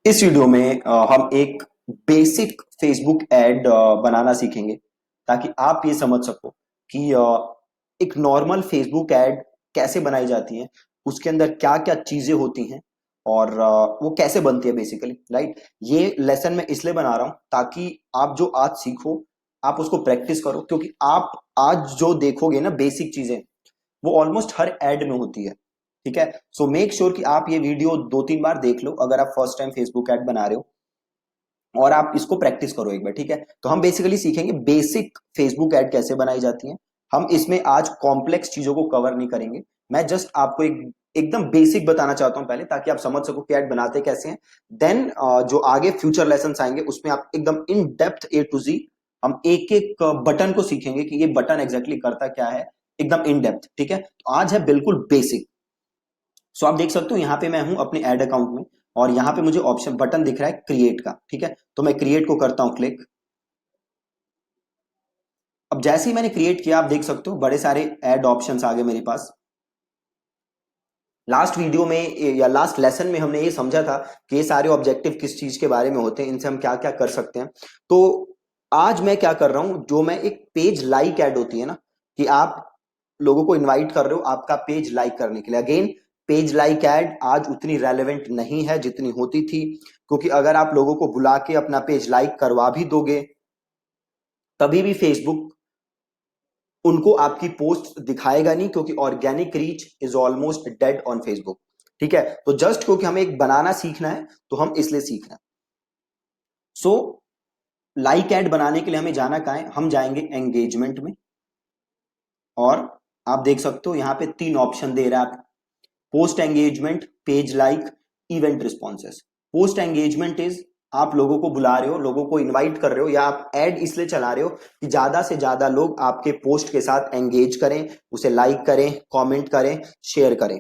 इस वीडियो में हम एक बेसिक फेसबुक एड बनाना सीखेंगे ताकि आप ये समझ सको कि एक नॉर्मल फेसबुक एड कैसे बनाई जाती है, उसके अंदर क्या क्या चीजें होती हैं और वो कैसे बनती है बेसिकली, राइट। ये लेसन मैं इसलिए बना रहा हूं ताकि आप जो आज सीखो आप उसको प्रैक्टिस करो, क्योंकि आप आज जो देखोगे ना बेसिक चीजें वो ऑलमोस्ट हर एड में होती है। ठीक है, सो मेक श्योर कि आप ये वीडियो 2-3 बार देख लो अगर आप फर्स्ट टाइम फेसबुक ऐड बना रहे हो, और आप इसको प्रैक्टिस करो एक बार। ठीक है, तो हम बेसिकली सीखेंगे बेसिक फेसबुक ऐड कैसे बनाई जाती है। हम इसमें आज कॉम्प्लेक्स चीजों को कवर नहीं करेंगे। मैं जस्ट आपको एकदम बेसिक बताना चाहता हूं पहले, ताकि आप समझ सको कि ऐड बनाते कैसे हैं। देन जो आगे फ्यूचर लेसन आएंगे उसमें आप एकदम in depth A to Z हम एक एक बटन को सीखेंगे कि ये बटन एग्जैक्टली करता क्या है, एकदम इन डेप्थ। ठीक है, तो आज है बिल्कुल बेसिक। सो आप देख सकते हो यहाँ पे मैं हूं अपने ऐड अकाउंट में, और यहाँ पे मुझे ऑप्शन बटन दिख रहा है क्रिएट का। ठीक है, तो मैं क्रिएट को करता हूं क्लिक। अब जैसे ही मैंने क्रिएट किया आप देख सकते हो बड़े सारे ऐड ऑप्शंस आ गए मेरे पास। लास्ट वीडियो में या लास्ट लेसन में हमने ये समझा था कि ये सारे ऑब्जेक्टिव किस चीज के बारे में होते हैं, इनसे हम क्या क्या कर सकते हैं। तो आज मैं क्या कर रहा हूं, जो मैं एक पेज लाइक ऐड होती है ना, कि आप लोगों को इनवाइट कर रहे हो आपका पेज लाइक करने के लिए। अगेन, पेज लाइक ऐड आज उतनी रेलेवेंट नहीं है जितनी होती थी, क्योंकि अगर आप लोगों को बुला के अपना पेज लाइक करवा भी दोगे तभी भी फेसबुक उनको आपकी पोस्ट दिखाएगा नहीं, क्योंकि organic reach is almost dead on Facebook. ठीक है, तो जस्ट क्योंकि हमें एक बनाना सीखना है तो हम इसलिए सीख रहे हैं। सो लाइक ऐड बनाने के लिए हमें जाना कहां है, हम जाएंगे एंगेजमेंट में, और आप देख सकते हो यहां पे 3 ऑप्शन दे रहा है। Post engagement, page like, event responses. Post engagement is आप लोगों को बुला रहे हो, लोगों को इनवाइट कर रहे हो, या आप ऐड इसलिए चला रहे हो कि ज्यादा से ज्यादा लोग आपके पोस्ट के साथ एंगेज करें, उसे लाइक करें, कमेंट करें, शेयर करें।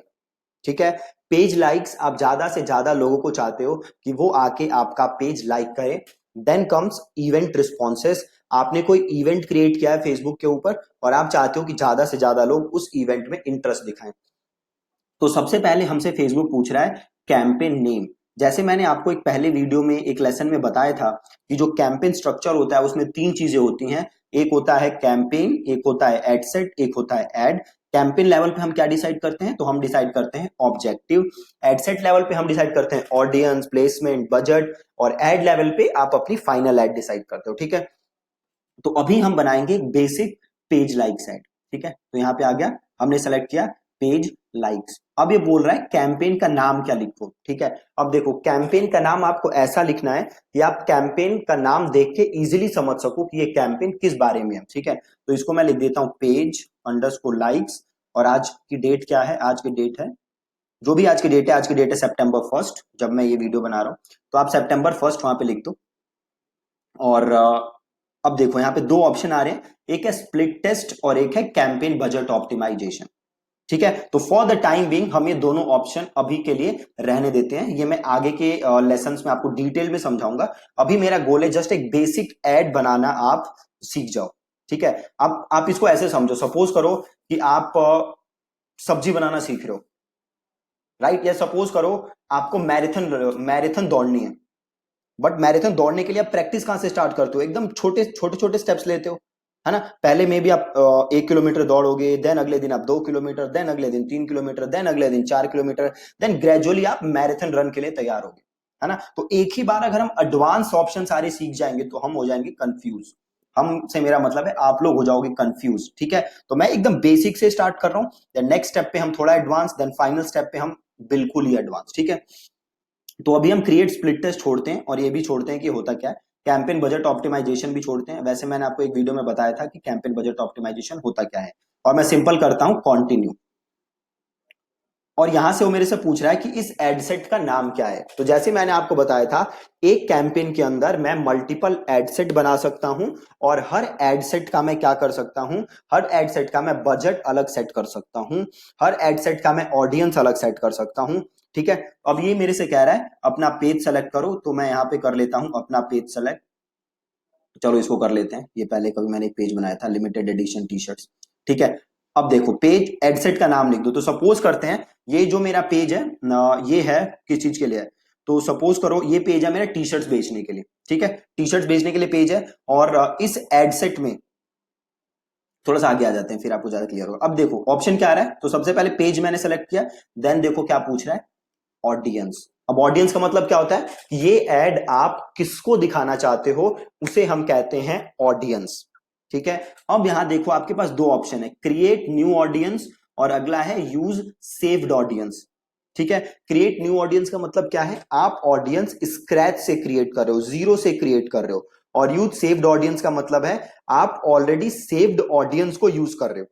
ठीक है, पेज लाइक्स आप ज्यादा से ज्यादा लोगों को चाहते हो कि वो आके आपका पेज लाइक करें। Then comes event responses. आपने कोई इवेंट क्रिएट किया है फेसबुक के ऊपर और आप चाहते हो कि ज्यादा से ज्यादा लोग उस इवेंट में इंटरेस्ट दिखाएं। तो सबसे पहले हमसे फेसबुक पूछ रहा है कैंपेन नेम। जैसे मैंने आपको एक पहले वीडियो में एक लेसन में बताया था कि जो कैंपेन स्ट्रक्चर होता है उसमें 3 चीजें होती हैं। एक होता है कैंपेन, एक होता है एड सेट, एक होता है एड। कैंपेन लेवल पे हम क्या डिसाइड करते हैं, तो हम डिसाइड करते हैं ऑब्जेक्टिव। एड सेट लेवल पे हम डिसाइड करते हैं ऑडियंस, प्लेसमेंट, बजट। और एड लेवल पे आप अपनी फाइनल एड डिसाइड करते हो। ठीक है, तो अभी हम बनाएंगे बेसिक पेज लाइक्स एड। ठीक है, तो यहाँ पे आ गया, हमने सेलेक्ट किया पेज लाइक्स। अब ये बोल रहा है कैंपेन का नाम क्या लिखो। ठीक है, अब देखो कैंपेन का नाम आपको ऐसा लिखना है कि आप कैंपेन का नाम देख के इजीली समझ सको कि ये कैंपेन किस बारे में है। ठीक है, तो इसको मैं लिख देता हूं पेज अंडरस्कोर लाइक्स। और आज की डेट क्या है, आज की डेट है, जो भी आज की डेट है, आज की डेट है September 1 जब मैं ये वीडियो बना रहा हूं। तो आप September 1 वहां पे लिख दो। और अब देखो यहाँ पे 2 ऑप्शन आ रहे हैं, एक है स्प्लिट टेस्ट और एक है कैंपेन बजट ऑप्टिमाइजेशन। ठीक है, तो फॉर द टाइम बीइंग हम ये दोनों ऑप्शन अभी के लिए रहने देते हैं, ये मैं आगे के लेसन्स में आपको डिटेल में समझाऊंगा। अभी मेरा गोल है जस्ट एक बेसिक एड बनाना आप सीख जाओ। ठीक है, अब आप इसको ऐसे समझो, सपोज करो कि आप सब्जी बनाना सीख रहे हो, राइट। या सपोज करो आपको मैराथन मैराथन दौड़नी है, बट मैराथन दौड़ने के लिए आप प्रैक्टिस कहां से स्टार्ट करते हो, एकदम छोटे छोटे छोटे स्टेप्स लेते हो, है ना। पहले में भी आप 1 किलोमीटर दौड़ोगे, देन अगले दिन आप 2 किलोमीटर, देन अगले दिन 3 किलोमीटर, देन अगले दिन 4 किलोमीटर, देन ग्रेजुअली आप मैराथन रन के लिए तैयार होगे, है ना। तो एक ही बार अगर हम एडवांस ऑप्शन सारे सीख जाएंगे तो हम हो जाएंगे कंफ्यूज। हमसे मेरा मतलब है आप लोग हो जाओगे कंफ्यूज। ठीक है, तो मैं एकदम बेसिक से स्टार्ट कर रहा हूं, देन नेक्स्ट स्टेप पे हम थोड़ा एडवांस, देन फाइनल स्टेप पे हम बिल्कुल ही एडवांस। ठीक है, तो अभी हम क्रिएट स्प्लिट टेस्ट छोड़ते हैं और ये भी छोड़ते हैं कि होता क्या है, कैंपेन बजट ऑप्टिमाइजेशन भी छोड़ते हैं। वैसे मैंने आपको एक वीडियो में बताया था कि कैंपेन बजट ऑप्टिमाइजेशन होता क्या है। और मैं सिंपल करता हूं कंटिन्यू। और यहां से वो मेरे से पूछ रहा है कि इस एड सेट का नाम क्या है। तो जैसे मैंने आपको बताया था, एक कैंपेन के अंदर मैं मल्टीपल एड सेट बना सकता हूं, और हर एड सेट का मैं क्या कर सकता हूं, हर एड सेट का मैं बजट अलग सेट कर सकता हूं, हर एड सेट का मैं ऑडियंस अलग सेट कर सकता हूं। ठीक है, अब ये मेरे से कह रहा है अपना पेज सेलेक्ट करो, तो मैं यहां पे कर लेता हूं अपना पेज सेलेक्ट। चलो इसको कर लेते हैं, ये पहले कभी मैंने एक पेज बनाया था लिमिटेड एडिशन टी शर्ट्स। ठीक है, अब देखो पेज एडसेट का नाम लिख दो। तो सपोज करते हैं ये जो मेरा पेज है ये है किस चीज के लिए है, तो सपोज करो ये पेज है मेरा टी शर्ट्स बेचने के लिए, ठीक है, टी शर्ट्स बेचने के लिए पेज है, और इस एड सेट में थोड़ा सा आगे आ जाते हैं फिर आपको ज्यादा क्लियर होगा। अब देखो ऑप्शन क्या आ रहा है, तो सबसे पहले पेज मैंने सेलेक्ट किया, देन देखो क्या पूछ रहा है, ऑडियंस। अब ऑडियंस का मतलब क्या होता है कि ये एड आप किसको दिखाना चाहते हो उसे हम कहते हैं ऑडियंस, ठीक है। अब यहां देखो आपके पास दो ऑप्शन है, क्रिएट न्यू ऑडियंस और अगला है यूज सेव्ड ऑडियंस, ठीक है। क्रिएट न्यू ऑडियंस का मतलब क्या है, आप ऑडियंस स्क्रैच से क्रिएट कर रहे हो, जीरो से क्रिएट कर रहे हो, और यूज सेव्ड ऑडियंस का मतलब है आप ऑलरेडी सेव्ड ऑडियंस को यूज कर रहे हो।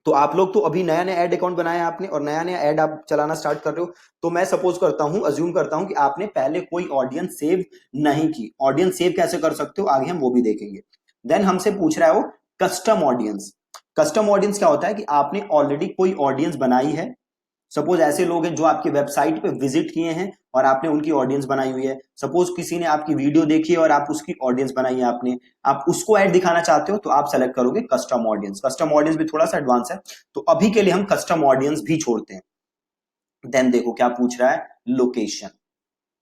तो आप लोग तो अभी नया नया एड अकाउंट बनाया आपने और नया नया एड आप चलाना स्टार्ट कर रहे हो, तो मैं सपोज करता हूं, अज्यूम करता हूं कि आपने पहले कोई ऑडियंस सेव नहीं की। ऑडियंस सेव कैसे कर सकते हो आगे हम वो भी देखेंगे। देन हमसे पूछ रहा है वो कस्टम ऑडियंस। कस्टम ऑडियंस क्या होता है कि आपने ऑलरेडी कोई ऑडियंस बनाई है, सपोज ऐसे लोग हैं जो आपकी वेबसाइट पे विजिट किए हैं और आपने उनकी ऑडियंस बनाई हुई है, सपोज किसी ने आपकी वीडियो देखी है और आप उसकी ऑडियंस बनाई है आपने, आप उसको ऐड दिखाना चाहते हो तो आप सेलेक्ट करोगे कस्टम ऑडियंस। कस्टम ऑडियंस भी थोड़ा सा एडवांस है, तो अभी के लिए हम कस्टम ऑडियंस भी छोड़ते हैं। देन देखो क्या पूछ रहा है, लोकेशन,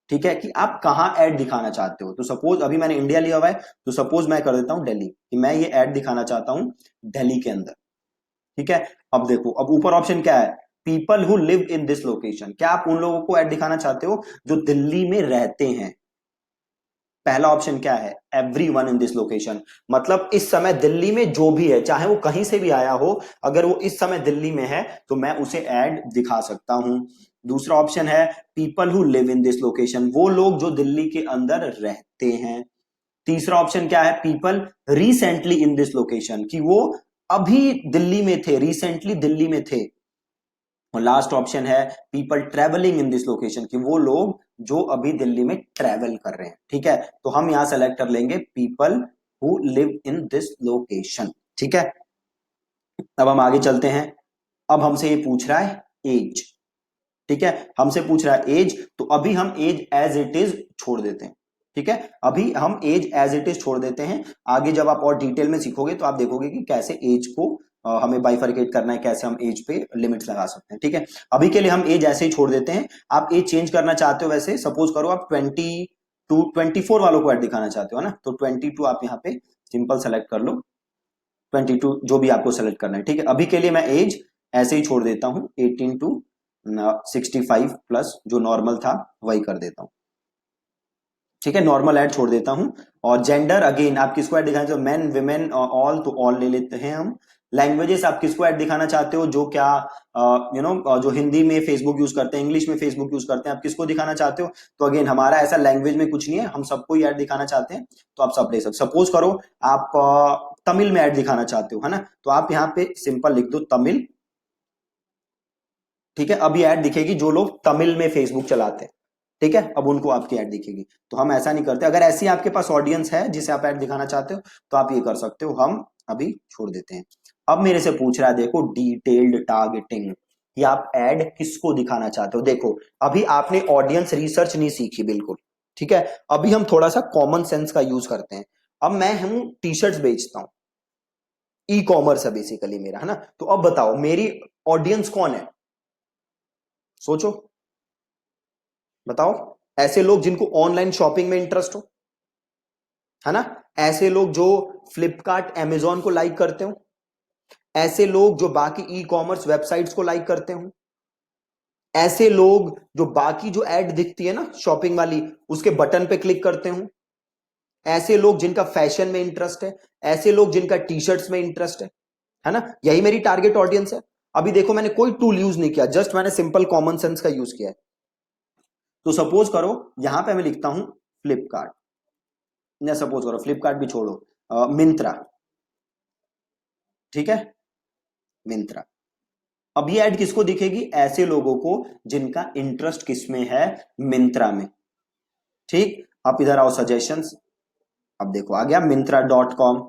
ठीक है, कि आप कहां ऐड दिखाना चाहते हो। तो सपोज अभी मैंने इंडिया लिया हुआ है, तो सपोज मैं कर देता हूं दिल्ली, कि मैं ये ऐड दिखाना चाहता हूं दिल्ली के अंदर, ठीक है। अब देखो अब ऊपर ऑप्शन क्या है, people who live in this location, क्या आप उन लोगों को ऐड दिखाना चाहते हो जो दिल्ली में रहते हैं। पहला ऑप्शन क्या है, एवरीवन इन दिस लोकेशन, मतलब इस समय दिल्ली में जो भी है चाहे वो कहीं से भी आया हो, अगर वो इस समय दिल्ली में है तो मैं उसे ऐड दिखा सकता हूं। दूसरा ऑप्शन है people who live in this location, वो लोग जो दिल्ली के अंदर रहते हैं। तीसरा ऑप्शन क्या है, people recently in this location, कि वो अभी दिल्ली में थे, रिसेंटली दिल्ली में थे। और लास्ट ऑप्शन है people travelling in this location, कि वो लोग जो अभी दिल्ली में ट्रेवल कर रहे हैं, ठीक है। तो हम यहां सेलेक्ट कर लेंगे people who live in this location, ठीक है। अब हम आगे चलते हैं, अब हमसे ये पूछ रहा है एज, ठीक है, हमसे पूछ रहा है एज, तो अभी हम एज एज इट इज छोड़ देते हैं, ठीक है। अभी हम एज एज इट इज छोड़ देते हैं, आगे जब आप और डिटेल में सीखोगे तो आप देखोगे कि कैसे एज को हमें बाइफरकेट करना है, कैसे हम एज पे लिमिट्स लगा सकते हैं, ठीक है। अभी के लिए हम एज ऐसे ही छोड़ देते हैं। आप एज चेंज करना चाहते हो, वैसे सपोज करो आप 24 वालों को ऐड दिखाना चाहते हो ना, तो 22 आप यहाँ पे सिंपल सेलेक्ट कर लो, 22 जो भी आपको सेलेक्ट करना है, ठीक है। अभी के लिए मैं एज ऐसे ही छोड़ देता हूं, 18 टू 65 प्लस जो नॉर्मल था वही कर देता हूं, ठीक है, नॉर्मल ऐड छोड़ देता हूं। और जेंडर अगेन आप किसको ऐड दिखाना चाहते हो, मेन विमेन ऑल, तो ऑल ले लेते हैं हम। लैंग्वेजेस आप किसको ऐड दिखाना चाहते हो, जो क्या जो हिंदी में फेसबुक यूज करते हैं, इंग्लिश में फेसबुक यूज करते हैं, आप किसको दिखाना चाहते हो। तो अगेन हमारा ऐसा लैंग्वेज में कुछ नहीं है, हम सबको ही ऐड दिखाना चाहते हैं, तो आप सब ले सकते। सपोज करो आप तमिल में ऐड दिखाना चाहते हो, है ना, तो आप यहाँ पे सिंपल लिख दो तमिल, ठीक है। अब ये ऐड दिखेगी जो लोग तमिल में फेसबुक चलाते हैं, ठीक है, अब उनको आपकी ऐड दिखेगी। तो हम ऐसा नहीं करते, अगर ऐसी आपके पास ऑडियंस है जिसे आप ऐड दिखाना चाहते हो तो आप ये कर सकते हो, हम अभी छोड़ देते हैं। अब मेरे से पूछ रहा है देखो डिटेल्ड टारगेटिंग, कि आप ऐड किसको दिखाना चाहते हो। देखो अभी आपने ऑडियंस रिसर्च नहीं सीखी बिल्कुल, ठीक है, अभी हम थोड़ा सा कॉमन सेंस का यूज करते हैं। अब मैं हूं टी शर्ट्स बेचता हूं, ई कॉमर्स है बेसिकली मेरा, है ना, तो अब बताओ मेरी ऑडियंस कौन है, सोचो, बताओ। ऐसे लोग जिनको ऑनलाइन शॉपिंग में इंटरेस्ट हो, है ना, ऐसे लोग जो फ्लिपकार्ट अमेजॉन को लाइक करते हो, ऐसे लोग जो बाकी ई कॉमर्स वेबसाइट्स को लाइक करते हो, ऐसे लोग जो बाकी जो एड दिखती है ना शॉपिंग वाली उसके बटन पे क्लिक करते हो, ऐसे लोग जिनका फैशन में इंटरेस्ट है, ऐसे लोग जिनका टी शर्ट्स में इंटरेस्ट है ना, यही मेरी टारगेट ऑडियंस है। अभी देखो मैंने कोई टूल यूज नहीं किया, जस्ट मैंने सिंपल कॉमन सेंस का यूज किया है। तो सपोज करो यहां पे मैं लिखता हूं फ्लिपकार्ट, या सपोज करो फ्लिपकार्ट भी छोड़ो, मिंत्रा, ठीक है, मिंत्रा। अब ये ऐड किसको दिखेगी, ऐसे लोगों को जिनका इंटरेस्ट किसमें है, मिंत्रा में, ठीक। आप इधर आओ सजेशंस, अब देखो आ गया Myntra.com।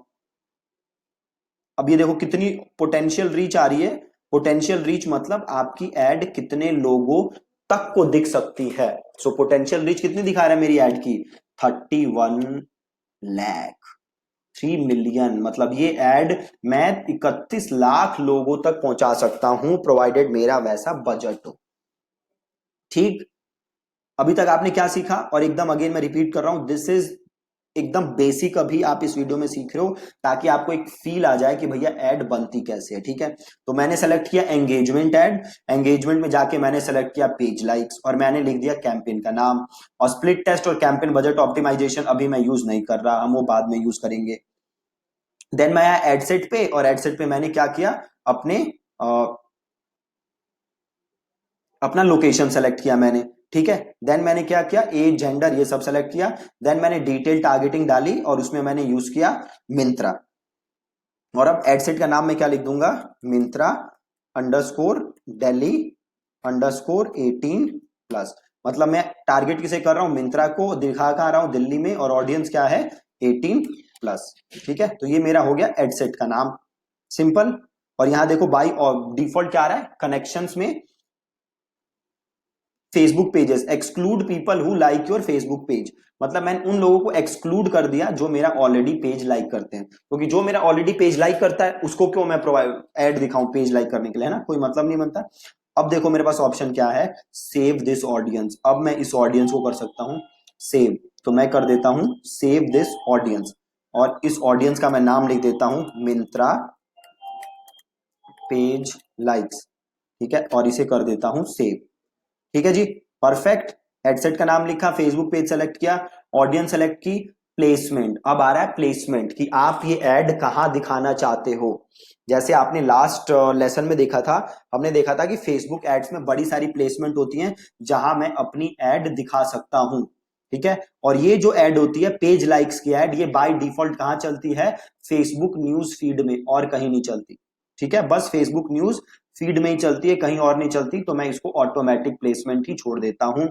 अब ये देखो कितनी पोटेंशियल रीच आ रही है, पोटेंशियल रीच मतलब आपकी एड कितने लोगों तक को दिख सकती है। सो पोटेंशियल रीच कितनी दिखा रहा है मेरी एड की, 31 लाख, 3 मिलियन, मतलब ये एड मैं 31 लाख लोगों तक पहुंचा सकता हूं, प्रोवाइडेड मेरा वैसा बजट हो, ठीक। अभी तक आपने क्या सीखा, और एकदम अगेन मैं रिपीट कर रहा हूं, दिस इज एकदम बेसिक अभी आप इस वीडियो में सीख रहे हो, ताकि आपको एक फील आ जाए कि भैया ऐड बनती कैसे है। ठीक है, तो मैंने सेलेक्ट किया एंगेजमेंट ऐड, एंगेजमेंट में जाके मैंने सेलेक्ट किया पेज लाइक्स, और मैंने लिख दिया कैंपेन का नाम। और स्प्लिट टेस्ट और कैंपेन बजट ऑप्टिमाइजेशन अभी मैं यूज नहीं कर रहा, हम वो बाद में यूज करेंगे। देन मैं आया एडसेट पे, और एडसेट पे मैंने क्या किया, अपने अपना लोकेशन सेलेक्ट किया मैंने। ठीक है, देन मैंने क्या किया, एज जेंडर ये सब सेलेक्ट किया। देन मैंने डिटेल टारगेटिंग डाली, और उसमें मैंने यूज किया मिंत्रा। और अब एडसेट का नाम मैं क्या लिख दूंगा, मिंत्रा अंडरस्कोर दिल्ली अंडरस्कोर 18+। मतलब मैं टारगेट किसे कर रहा हूं, मिंत्रा को दिखा कहां रहा हूं, दिल्ली में, और ऑडियंस क्या है 18+। ठीक है, तो ये मेरा हो गया एडसेट का नाम, सिंपल। और यहां देखो बाई डिफॉल्ट क्या आ रहा है, कनेक्शंस में Facebook pages exclude people who like your Facebook page. मतलब मैंने उन लोगों को एक्सक्लूड कर दिया जो मेरा ऑलरेडी पेज लाइक करते हैं, क्योंकि जो मेरा ऑलरेडी पेज लाइक करता है उसको क्यों मैं प्रोवाइड ऐड दिखाऊं पेज लाइक करने के लिए, है ना, कोई मतलब नहीं बनता। अब देखो मेरे पास ऑप्शन क्या है, सेव दिस ऑडियंस। अब मैं इस ऑडियंस को कर सकता हूं सेव, तो मैं कर देता हूं सेव दिस ऑडियंस, और इस ऑडियंस का मैं नाम लिख देता हूं मिंत्रा पेज लाइक्स। ठीक है, और इसे कर देता हूं सेव। ठीक है जी, परफेक्ट। हेडसेट का नाम लिखा, फेसबुक पेज सेलेक्ट किया, ऑडियंस सेलेक्ट की, प्लेसमेंट। अब आ रहा है प्लेसमेंट, कि आप ये ऐड कहां दिखाना चाहते हो। जैसे आपने लास्ट लेसन में देखा था, हमने देखा था कि फेसबुक एड्स में बड़ी सारी प्लेसमेंट होती हैं जहां मैं अपनी ऐड दिखा सकता हूं। ठीक है, और ये जो ऐड होती है पेज लाइक्स की ऐड, ये बाय डिफॉल्ट कहां चलती है, फेसबुक न्यूज फीड में, और कहीं नहीं चलती। ठीक है, बस फेसबुक न्यूज फीड में ही चलती है, कहीं और नहीं चलती, तो मैं इसको ऑटोमेटिक प्लेसमेंट ही छोड़ देता हूं।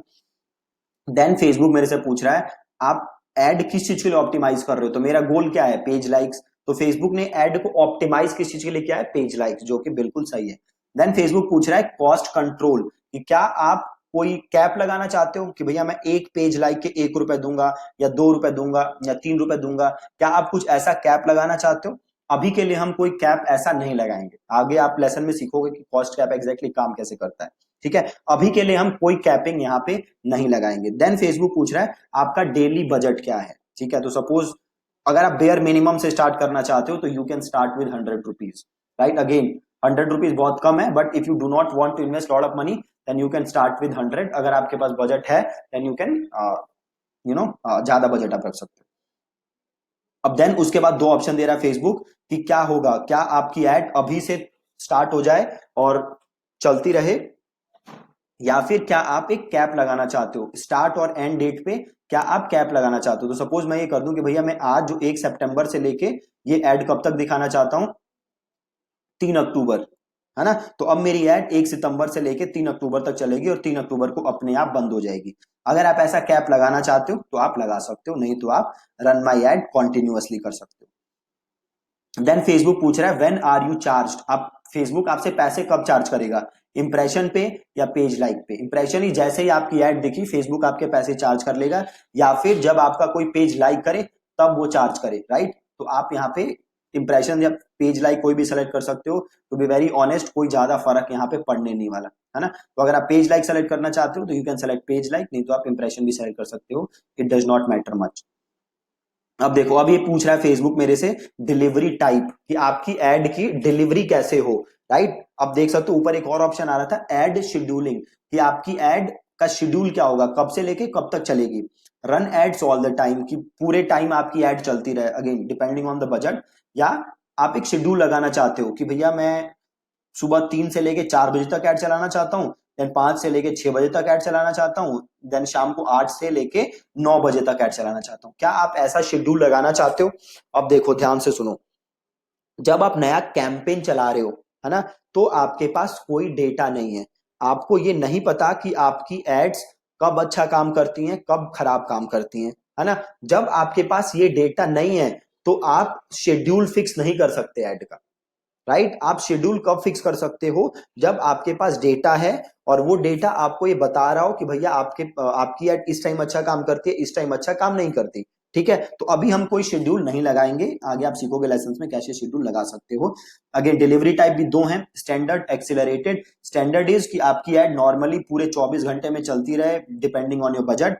देन फेसबुक मेरे से पूछ रहा है आप एड किस चीज के लिए ऑप्टिमाइज कर रहे हो, तो मेरा गोल क्या है, पेज लाइक्स। तो फेसबुक ने एड को ऑप्टिमाइज किस चीज के लिए किया है, पेज लाइक्स, जो कि बिल्कुल सही है। देन फेसबुक पूछ रहा है कॉस्ट कंट्रोल, कि क्या आप कोई कैप लगाना चाहते हो, कि भैया मैं एक पेज लाइक के 1 रुपए दूंगा, या 2 रुपए दूंगा, या 3 रुपए दूंगा, क्या आप कुछ ऐसा कैप लगाना चाहते हो। अभी के लिए हम कोई कैप ऐसा नहीं लगाएंगे, आगे आप लेसन में सीखोगे कि कॉस्ट कैप एग्जैक्टली काम कैसे करता है। ठीक है, अभी के लिए हम कोई कैपिंग यहाँ पे नहीं लगाएंगे। देन फेसबुक पूछ रहा है आपका डेली बजट क्या है। ठीक है, तो सपोज अगर आप बेयर मिनिमम से स्टार्ट करना चाहते हो तो you can start with 100 rupees, right. Again 100 rupees बहुत कम है, but if you do not want to invest lot of money then you can start with 100। अगर आपके पास बजट है देन यू कैन ज्यादा बजट आप रख सकते हो। अब देन उसके बाद दो ऑप्शन दे रहा है फेसबुक, कि क्या होगा, क्या आपकी एड अभी से स्टार्ट हो जाए और चलती रहे, या फिर क्या आप एक कैप लगाना चाहते हो, स्टार्ट और एंड डेट पे क्या आप कैप लगाना चाहते हो। तो सपोज मैं ये कर दूं कि भैया मैं आज जो 1 सितंबर से लेके ये ऐड कब तक दिखाना चाहता हूं, 3 अक्टूबर, है ना। तो अब मेरी ऐड 1 सितंबर से लेके 3 अक्टूबर तक चलेगी, और 3 अक्टूबर को अपने आप बंद हो जाएगी। अगर आप ऐसा कैप लगाना चाहते हो तो आप लगा सकते हो, नहीं तो आप रन माई एड कॉन्टिन्यूअसली कर सकते हो। देन फेसबुक पूछ रहा है व्हेन आर यू चार्ज, आप फेसबुक आपसे पैसे कब चार्ज करेगा, इंप्रेशन पे या पेज लाइक पे। इंप्रेशन ही जैसे ही आपकी ऐड दिखी फेसबुक आपके पैसे चार्ज कर लेगा, या फिर जब आपका कोई पेज लाइक करे तब वो चार्ज करे, राइट। तो आप यहाँ पे इंप्रेशन या पेज लाइक कोई भी सेलेक्ट कर सकते हो। टू बी वेरी ऑनेस्ट कोई ज्यादा फर्क यहाँ पे पड़ने नहीं वाला, है ना। तो अगर आप पेज लाइक सेलेक्ट करना चाहते हो तो you can select page like, नहीं तो आप इंप्रेशन भी सेलेक्ट कर सकते हो, it does not matter much. अब देखो, अब ये पूछ रहा है फेसबुक मेरे से डिलीवरी टाइप, कि आपकी एड की डिलीवरी कैसे हो, राइट। अब देख सकते हो ऊपर एक और ऑप्शन आ रहा था एड शेड्यूलिंग, कि आपकी एड का शेड्यूल क्या होगा, कब से लेके कब तक चलेगी। Run ads all the time, कि पूरे टाइम आपकी एड चलती रहे, again depending on the budget. या आप एक शेड्यूल लगाना चाहते हो कि भैया मैं सुबह 3 से लेके 4 बजे तक ऐड चलाना चाहता हूँ, देन 5 से लेके 6 बजे तक ऐड चलाना चाहता हूँ, देन शाम को 8 से लेके 9 बजे तक ऐड चलाना चाहता हूँ। क्या आप ऐसा शेड्यूल लगाना चाहते हो। अब देखो ध्यान से सुनो, जब आप नया कैंपेन चला रहे हो, है ना, तो आपके पास कोई डेटा नहीं है, आपको ये नहीं पता कि आपकी एड्स कब अच्छा काम करती हैं कब खराब काम करती हैं, है ना। जब आपके पास ये डेटा नहीं है तो आप शेड्यूल फिक्स नहीं कर सकते ऐड का, राइट। आप शेड्यूल कब फिक्स कर सकते हो, जब आपके पास डेटा है, और वो डेटा आपको ये बता रहा हो कि भैया आपकी ऐड इस टाइम अच्छा काम करती है, इस टाइम अच्छा काम नहीं करती, ठीक है, तो अभी हम कोई शेड्यूल नहीं लगाएंगे, आगे आप सीखोगे लेसन में कैसे शेड्यूल लगा सकते हो। अगेन डिलीवरी टाइप भी दो हैं, स्टैंडर्ड, एक्सिलरेटेड। स्टैंडर्ड इज कि आपकी एड नॉर्मली पूरे 24 घंटे में चलती रहे डिपेंडिंग ऑन योर बजट,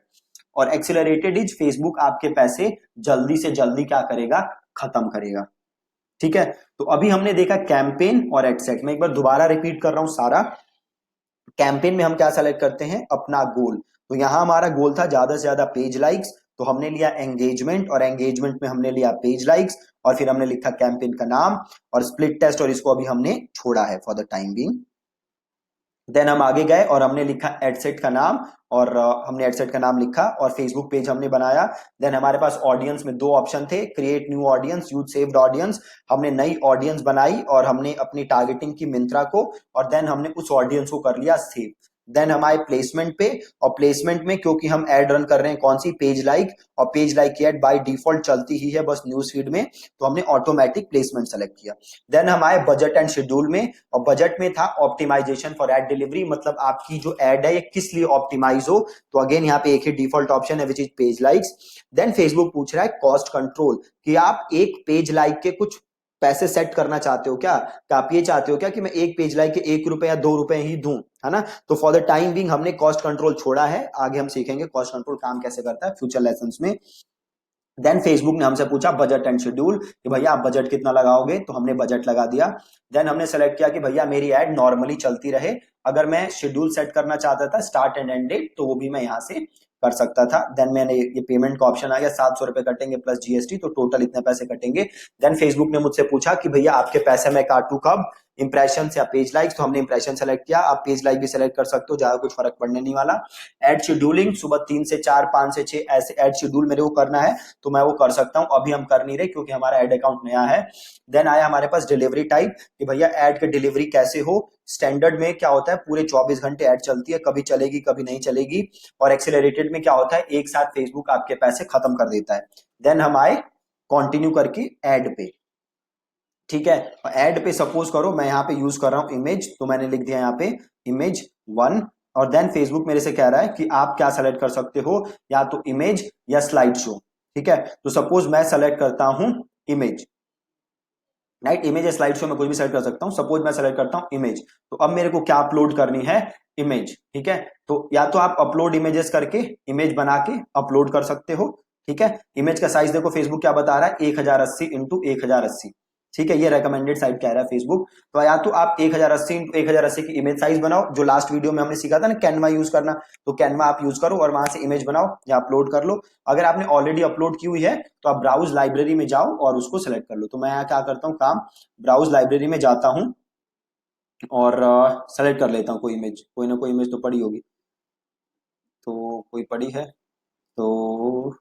और एक्सिलरेटेड इज फेसबुक आपके पैसे जल्दी से जल्दी क्या करेगा, खत्म करेगा। ठीक है, तो अभी हमने देखा कैंपेन और एडसेट। मैं एक बार दोबारा रिपीट कर रहा हूं सारा। कैंपेन में हम क्या सेलेक्ट करते हैं, अपना गोल। तो यहां हमारा गोल था ज्यादा से ज्यादा पेज लाइक्स, तो हमने लिया एंगेजमेंट, और एंगेजमेंट में हमने लिया पेज लाइक्स, और फिर हमने लिखा कैंपेन का नाम और स्प्लिट टेस्ट, और इसको अभी हमने छोड़ा है for the time being. Then हम आगे गए और हमने लिखा एडसेट का नाम, और हमने एडसेट का नाम लिखा और फेसबुक पेज हमने बनाया। देन हमारे पास ऑडियंस में दो ऑप्शन थे, create new audience, use saved audience. हमने नई ऑडियंस बनाई और हमने अपनी टारगेटिंग की मिंत्रा को, और देन हमने उस ऑडियंस को कर लिया सेव। देन हम आए प्लेसमेंट पे, और प्लेसमेंट में क्योंकि हम एड रन कर रहे हैं कौन सी, पेज लाइक, और पेज लाइक की एड बाय डिफॉल्ट चलती ही है बस न्यूज फीड में, तो हमने ऑटोमेटिक प्लेसमेंट सेलेक्ट किया। देन हम आए बजट एंड शेड्यूल में, और बजट में था ऑप्टिमाइजेशन फॉर एड डिलीवरी, मतलब आपकी जो एड है ये किस लिए ऑप्टिमाइज हो। तो अगेन यहाँ पे एक ही डिफॉल्ट ऑप्शन है which is page likes. Then Facebook पूछ रहा है कॉस्ट कंट्रोल, कि आप एक पेज लाइक के कुछ पैसे सेट करना चाहते हो क्या, कि आप ये चाहते हो क्या कि मैं एक पेज लाइक के 1 रुपए या 2 रुपए ही दूं, है ना। तो फॉर द टाइम बिंग हमने कॉस्ट कंट्रोल छोड़ा है, आगे हम सीखेंगे कॉस्ट कंट्रोल काम कैसे करता है फ्यूचर लेसन्स में। देन फेसबुक ने हमसे पूछा बजट एंड शेड्यूल, कि भैया आप बजट कितना लगाओगे, तो हमने बजट लगा दिया। देन हमने सेलेक्ट किया कि भैया मेरी एड नॉर्मली चलती रहे, अगर मैं शेड्यूल सेट करना चाहता था स्टार्ट एंड एंड डेट, तो वो भी मैं यहाँ से कर सकता था। देन मैंने ये पेमेंट का ऑप्शन आ गया, 700 रुपए कटेंगे प्लस जीएसटी, तो टोटल इतने पैसे कटेंगे। देन फेसबुक ने मुझसे पूछा कि भैया आपके पैसे मैं काटू कब, इंप्रेशन या पेज लाइक्स, तो हमने इंप्रेशन सेलेक्ट किया। आप पेज लाइक भी सेलेक्ट कर सकते हो, ज्यादा कुछ फर्क पड़ने नहीं वाला। एड शेड्यूलिंग सुबह 3 से 4, 5 से 6 ऐसे एड शेड्यूल मेरे को करना है, तो मैं वो कर सकता हूं, अभी हम कर नहीं रहे क्योंकि हमारा एड अकाउंट नया है। देन आया हमारे पास डिलीवरी टाइप, कि भैया एड की डिलीवरी कैसे हो। स्टैंडर्ड में क्या होता है, पूरे 24 घंटे एड चलती है, कभी चलेगी कभी नहीं चलेगी। और एक्सेलरेटेड में क्या होता है, एक साथ फेसबुक आपके पैसे खत्म कर देता है। देन हम आए कंटिन्यू करके एड पे। ठीक है, एड पे सपोज करो मैं यहाँ पे यूज कर रहा हूं इमेज, तो मैंने लिख दिया यहाँ पे इमेज 1। और देन फेसबुक मेरे से कह रहा है कि आप क्या सेलेक्ट कर सकते हो, या तो इमेज या स्लाइड शो। ठीक है, तो सपोज मैं सेलेक्ट करता हूं इमेज, राइट, इमेज या स्लाइड शो में कोई भी सेलेक्ट कर सकता हूं। सपोज मैं सेलेक्ट करता हूं इमेज, तो अब मेरे को क्या अपलोड करनी है, इमेज। ठीक है, तो या तो आप अपलोड इमेजेस करके इमेज बना के अपलोड कर सकते हो। ठीक है, इमेज का साइज देखो फेसबुक क्या बता रहा है, 1080 इंटू 1080। ठीक है, ये रेकमेंडेड साइज कह रहा है फेसबुक। तो या तो आप 1080 इंटू 1080 की इमेज साइज बनाओ, जो लास्ट वीडियो में हमने सीखा था ना कैनवा यूज करना, तो कैनवा आप यूज करो और वहां से इमेज बनाओ या अपलोड कर लो। अगर आपने ऑलरेडी अपलोड की हुई है तो आप ब्राउज लाइब्रेरी में जाओ और उसको सेलेक्ट कर लो। तो मैं यहाँ क्या करता हूँ काम, ब्राउज लाइब्रेरी में जाता हूँ और सेलेक्ट कर लेता हूँ कोई इमेज, कोई ना कोई इमेज तो पड़ी होगी, तो कोई पड़ी है तो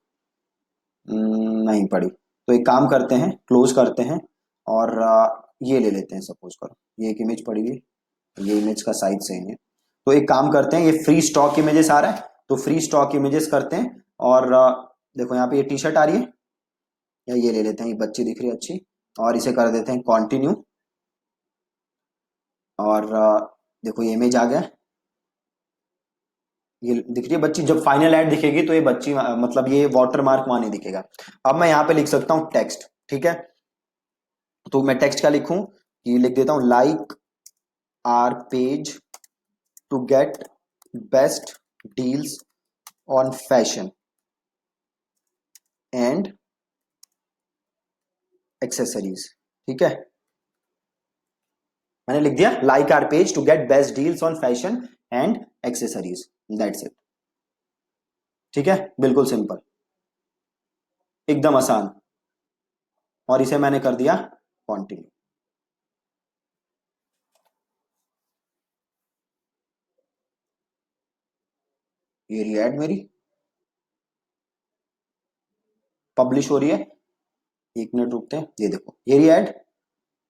नहीं पड़ी, तो एक काम करते हैं, क्लोज करते हैं और ये ले लेते हैं। सपोज करो ये एक इमेज पड़ी हुई, ये इमेज का साइज सेम है, तो एक काम करते हैं, ये फ्री स्टॉक इमेजेस आ रहा है, तो फ्री स्टॉक इमेजेस करते हैं। और देखो यहाँ पे ये टी शर्ट आ रही है, या ये ले लेते हैं, ये बच्ची दिख रही है अच्छी, और इसे कर देते हैं कंटिन्यू। और देखो ये इमेज आ गया, ये दिख रही है बच्ची। जब फाइनल एड दिखेगी तो ये बच्ची मतलब ये वाटर मार्क वहां नहीं दिखेगा। अब मैं यहाँ पे लिख सकता हूँ टेक्स्ट। ठीक है, तो मैं टेक्स्ट क्या लिखूं, ये लिख देता हूं, like our page to get best deals on fashion and accessories. ठीक है, मैंने लिख दिया like our page to get best deals on fashion and accessories, that's it. ठीक है, बिल्कुल सिंपल, एकदम आसान। और इसे मैंने कर दिया कंटिन्यू। ये रही एड मेरी, पब्लिश हो रही है। 1 मिनट रुकते हैं, ये देखो ये रही एड,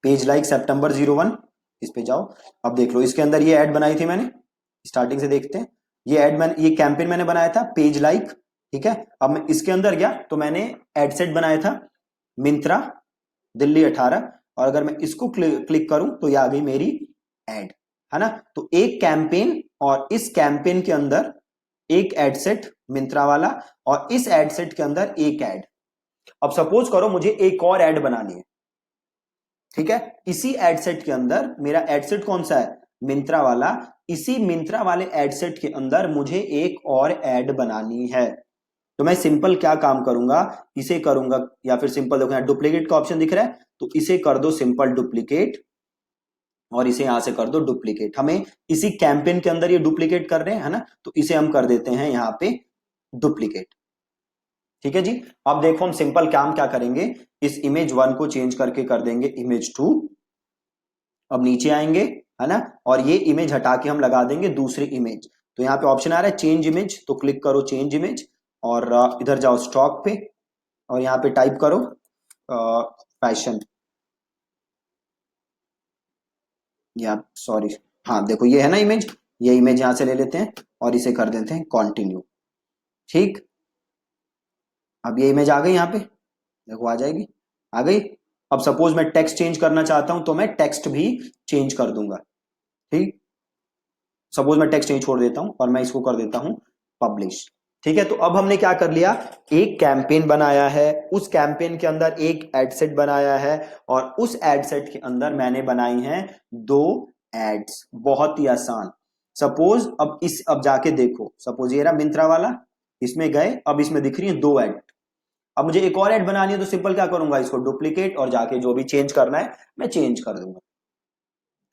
पेज लाइक सितंबर 01, इस पे जाओ। अब देख लो इसके अंदर ये ऐड बनाई थी मैंने, स्टार्टिंग से देखते हैं। ये ऐड मैंने, ये कैंपेन मैंने बनाया था पेज लाइक। ठीक है, अब मैं इसके अंदर गया तो मैंने एड सेट बनाया था मिंत्रा दिल्ली 18, और अगर मैं इसको क्लिक करूं तो ये आ गई मेरी एड, है ना। तो एक कैंपेन, और इस कैंपेन के अंदर एक एड सेट मिंत्रा वाला, और इस एड सेट के अंदर एक एड, अब सपोज करो मुझे एक और ऐड बनानी है, ठीक है, इसी एड सेट के अंदर, मेरा एड सेट कौन सा है, मिंत्रा वाला, इसी मिंत्रा वाले एड सेट के अंदर मुझे एक और ऐड बनानी है। तो मैं सिंपल क्या काम करूंगा, इसे करूंगा, या फिर सिंपल देखो यहां डुप्लीकेट का ऑप्शन दिख रहा है, तो इसे कर दो सिंपल डुप्लीकेट, और इसे यहां से कर दो डुप्लीकेट। हमें इसी कैंपेन के अंदर ये डुप्लीकेट कर रहे हैं, है ना, तो इसे हम कर देते हैं यहां पे डुप्लीकेट। ठीक है जी। अब देखो हम सिंपल काम क्या करेंगे, इस इमेज 1 को चेंज करके कर देंगे इमेज 2। अब नीचे आएंगे, है ना, और ये इमेज हटा के हम लगा देंगे दूसरी इमेज। तो यहाँ पे ऑप्शन आ रहा है चेंज इमेज, तो क्लिक करो चेंज इमेज, और इधर जाओ स्टॉक पे, और यहाँ पे टाइप करो फैशन, या सॉरी, हाँ देखो ये है ना इमेज, ये इमेज यहां से ले लेते हैं और इसे कर देते हैं कंटिन्यू। ठीक, अब ये इमेज आ गई यहाँ पे, देखो आ जाएगी, आ गई। अब सपोज मैं टेक्स्ट चेंज करना चाहता हूं, तो मैं टेक्स्ट भी चेंज कर दूंगा। ठीक, सपोज मैं टेक्स्ट यहीं छोड़ देता हूं और मैं इसको कर देता हूं पब्लिश। ठीक है, तो अब हमने क्या कर लिया, एक कैंपेन बनाया है, उस कैंपेन के अंदर एक एड सेट बनाया है, और उस एड सेट के अंदर मैंने बनाई हैं दो एड्स। बहुत ही आसान। सपोज अब जाके देखो, सपोज ये रहा मिंत्रा वाला, इसमें गए, अब इसमें दिख रही है दो एड। अब मुझे एक और ऐड बनानी है, तो सिंपल क्या करूंगा, इसको डुप्लीकेट, और जाके जो भी चेंज करना है मैं चेंज कर दूंगा।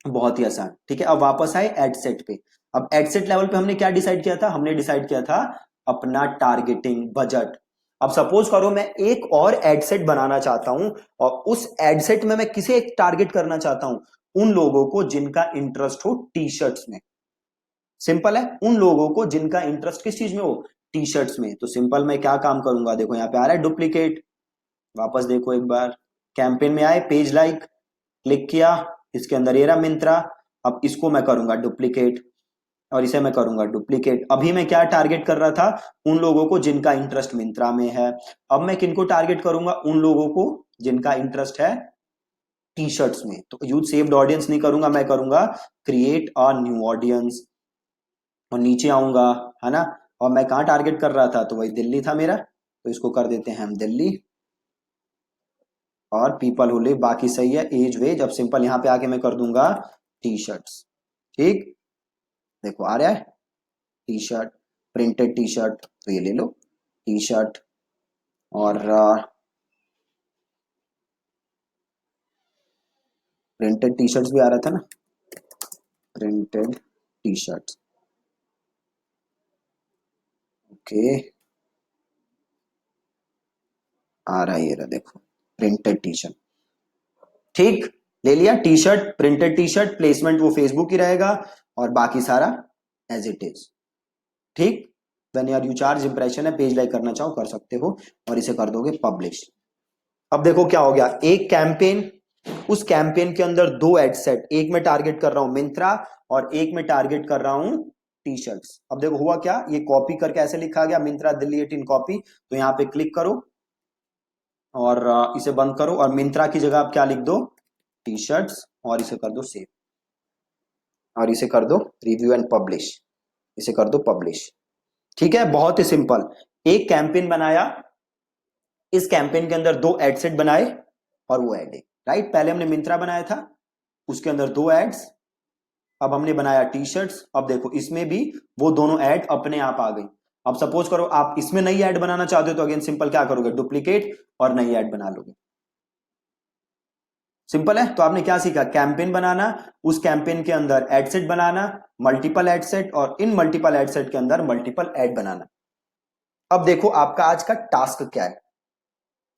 बहुत ही आसान। ठीक है, अब वापस आए एड सेट पे। अब एड सेट लेवल पे हमने क्या डिसाइड किया था, हमने डिसाइड किया था अपना टारगेटिंग बजट। अब सपोज करो मैं एक और एड सेट बनाना चाहता हूं, और उस एड सेट में मैं किसे टारगेट करना चाहता हूं, उन लोगों को जिनका इंटरेस्ट हो टी शर्ट्स में। सिंपल है, उन लोगों को जिनका इंटरेस्ट किस चीज में हो, टी शर्ट्स में। तो सिंपल मैं क्या काम करूंगा, देखो यहाँ पे आ रहा है डुप्लीकेट, वापस देखो एक बार, कैंपेन में आए, पेज लाइक, क्लिक किया, इसके अंदर ये रहा मिंत्रा। अब इसको मैं करूंगा डुप्लीकेट, और इसे मैं करूंगा डुप्लीकेट। अभी मैं क्या टारगेट कर रहा था, उन लोगों को जिनका इंटरेस्ट मिंत्रा में है। अब मैं किनको टारगेट करूंगा, उन लोगों को जिनका इंटरेस्ट है टी शर्ट्स में। तो यूज सेव्ड ऑडियंस नहीं करूंगा, मैं करूंगा क्रिएट अ न्यू ऑडियंस, और नीचे आऊंगा, है ना, और मैं कहाँ टारगेट कर रहा था, तो वही दिल्ली था मेरा, तो इसको कर देते हैं हम दिल्ली, और पीपल हु लिव, बाकी सही है, एज वेज। अब सिंपल यहां पे आके मैं कर दूंगा टी शर्ट्स। ठीक, देखो आ रहा है T shirt, printed T shirt, तो ये ले लो टी शर्ट, और प्रिंटेड टी शर्ट्स भी आ रहा था ना, प्रिंटेड टी शर्ट्स। ओके, आ रहा है ये रहा, देखो प्रिंटेड टी शर्ट। ठीक, ले लिया T shirt, printed T shirt, placement वो फेसबुक ही रहेगा, और बाकी सारा एज इट इज। ठीक, वेन यार यू चार्ज इंप्रेशन है, पेज लाइक करना चाहो कर सकते हो, और इसे कर दोगे पब्लिश। अब देखो क्या हो गया, एक कैंपेन, उस कैंपेन के अंदर दो एड सेट, एक में टारगेट कर रहा हूं मिंत्रा, और एक में टारगेट कर रहा हूं टी शर्ट्स। अब देखो हुआ क्या, ये कॉपी करके ऐसे लिखा गया, मिंत्रा दिल्ली 18 कॉपी। तो यहां पे क्लिक करो, और इसे बंद करो, और मिंत्रा की जगह आप क्या लिख दो, टी शर्ट्स, और इसे कर दो सेव, और इसे कर दो रिव्यू एंड पब्लिश, इसे कर दो पब्लिश। ठीक है, बहुत ही सिंपल। एक कैंपेन बनाया, इस कैंपेन के अंदर दो एड सेट बनाए, और वो एड है, राइट। पहले हमने मिंत्रा बनाया था, उसके अंदर दो एड्स। अब हमने बनाया टी शर्ट्स, अब देखो इसमें भी वो दोनों ऐड अपने आप आ गई। अब सपोज करो आप इसमें नई ऐड बनाना चाहते हो, तो अगेन सिंपल क्या करोगे, डुप्लीकेट, और नई ऐड बना लोगे। सिंपल है। तो आपने क्या सीखा, कैंपेन बनाना, उस कैंपेन के अंदर एड सेट बनाना, मल्टीपल एड सेट, और इन मल्टीपल एड सेट के अंदर मल्टीपल एड बनाना। अब देखो आपका आज का टास्क क्या है,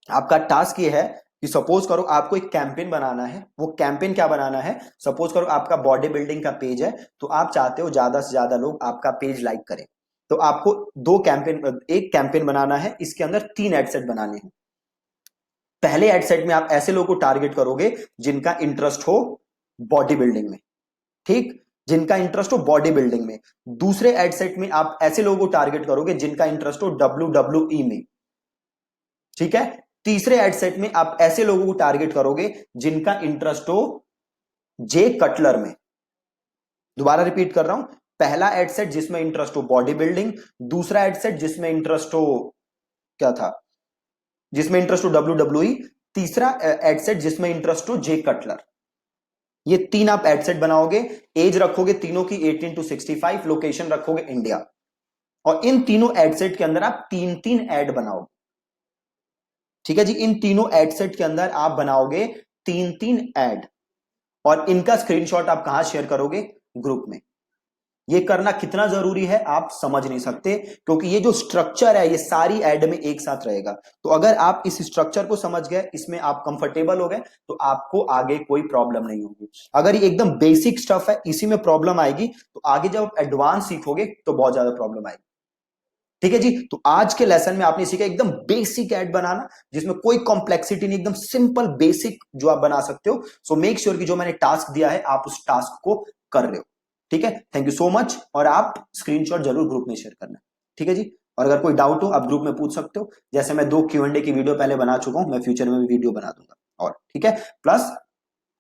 आपका टास्क ये है कि सपोज करो आपको एक कैंपेन बनाना है। वो कैंपेन क्या बनाना है, सपोज करो आपका बॉडी बिल्डिंग का पेज है, तो आप चाहते हो ज्यादा से ज्यादा लोग आपका पेज लाइक करें। तो आपको दो कैंपेन, एक कैंपेन बनाना है, इसके अंदर तीन एड सेट बनाने हैं। पहले एड सेट में आप ऐसे लोगों को टारगेट करोगे जिनका इंटरेस्ट हो बॉडी बिल्डिंग में। ठीक, जिनका इंटरेस्ट हो बॉडी बिल्डिंग में। दूसरे एड सेट में आप ऐसे लोगों को टारगेट करोगे जिनका इंटरेस्ट हो WWE में। ठीक है, तीसरे एड सेट में आप ऐसे लोगों को टारगेट करोगे जिनका इंटरेस्ट हो जे कटलर में। दोबारा रिपीट कर रहा हूं, पहला एड सेट जिसमें इंटरेस्ट हो बॉडी बिल्डिंग, दूसरा एड सेट जिसमें इंटरेस्ट हो क्या था, जिसमें इंटरेस्ट टू WWE, तीसरा एड सेट जिसमें इंटरेस्ट टू जे कटलर। ये तीन आप एड सेट बनाओगे, एज रखोगे तीनों की 18 to 65, लोकेशन रखोगे इंडिया, और इन तीनों एड सेट के अंदर आप तीन तीन एड बनाओगे। ठीक है जी, इन तीनों एड सेट के अंदर आप बनाओगे तीन तीन एड, और इनका स्क्रीनशॉट आप कहां शेयर करोगे? ग्रुप में। ये करना कितना जरूरी है आप समझ नहीं सकते, क्योंकि ये जो स्ट्रक्चर है ये सारी एड में एक साथ रहेगा। तो अगर आप इस स्ट्रक्चर को समझ गए, इसमें आप कंफर्टेबल हो गए, तो आपको आगे कोई प्रॉब्लम नहीं होगी। अगर ये एकदम बेसिक स्टफ है, इसी में प्रॉब्लम आएगी, तो आगे जब आप एडवांस सीखोगे तो बहुत ज्यादा प्रॉब्लम आएगी। ठीक है जी, तो आज के लेसन में आपने सीखा एकदम बेसिक ऐड बनाना, जिसमें कोई कॉम्प्लेक्सिटी नहीं, एकदम सिंपल बेसिक जो आप बना सकते हो। सो मेक श्योर कि जो मैंने टास्क दिया है आप उस टास्क को कर रहे हो। ठीक है, थैंक यू सो मच, और आप स्क्रीनशॉट जरूर ग्रुप में शेयर करना। ठीक है जी, और अगर कोई डाउट हो आप ग्रुप में पूछ सकते हो, जैसे मैं 2 Q&A की वीडियो पहले बना चुका हूं, मैं फ्यूचर में भी वीडियो बना दूंगा। और ठीक है, प्लस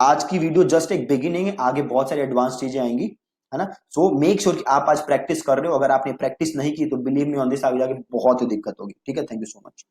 आज की वीडियो जस्ट एक बिगिनिंग है, आगे बहुत सारी एडवांस चीजें आएंगी, है ना। सो मेक श्योर कि आप आज प्रैक्टिस कर रहे हो। अगर आपने प्रैक्टिस नहीं की तो बिलीव मी ऑन दिस, आगे जाके बहुत ही दिक्कत होगी। ठीक है, थैंक यू सो मच।